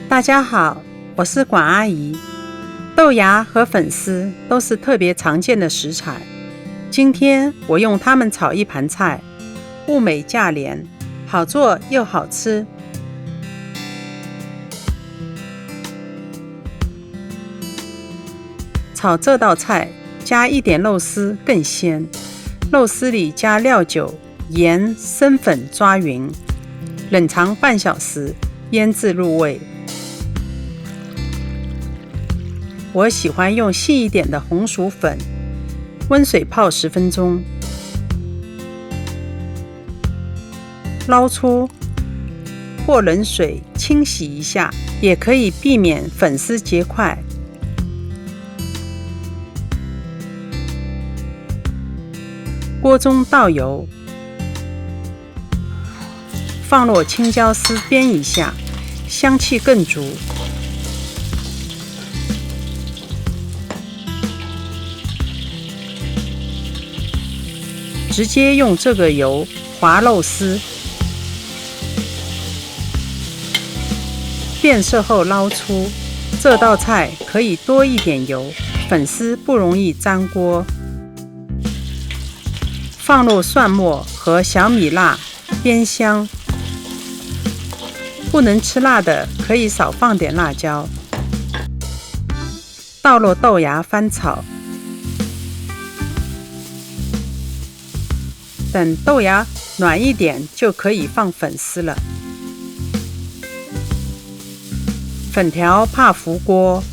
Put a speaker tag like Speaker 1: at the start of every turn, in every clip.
Speaker 1: 大家好，我是管阿姨。豆芽和粉丝都是特别常见的食材，今天我用它们炒一盘菜，物美价廉，好做又好吃。炒这道菜加一点肉丝更鲜，肉丝里加料酒、盐、生粉抓匀，冷藏半小时，腌制入味。我喜欢用细一点的红薯粉，温水泡10分钟，捞出或冷水清洗一下，也可以避免粉丝结块。锅中倒油，放入青椒丝煸一下，香气更足。直接用这个油滑肉丝，变色后捞出。这道菜可以多一点油，粉丝不容易粘锅。放入蒜末和小米辣煸香，不能吃辣的可以少放点辣椒。倒入豆芽翻炒，等豆芽软一点就可以放粉丝了。粉条怕糊锅，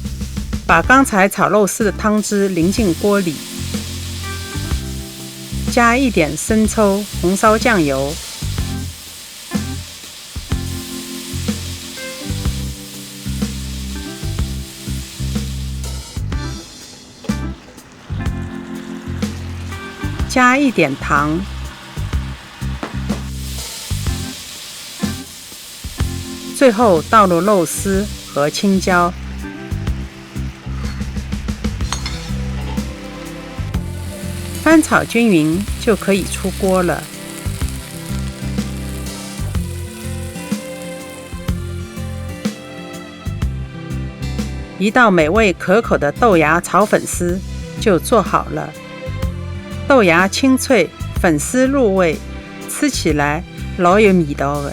Speaker 1: 把刚才炒肉丝的汤汁淋进锅里，加一点生抽、红烧酱油，加一点糖，最后倒入肉丝和青椒，翻炒均匀就可以出锅了。一道美味可口的豆芽炒粉丝就做好了。豆芽清脆，粉丝入味，吃起来老有味道的。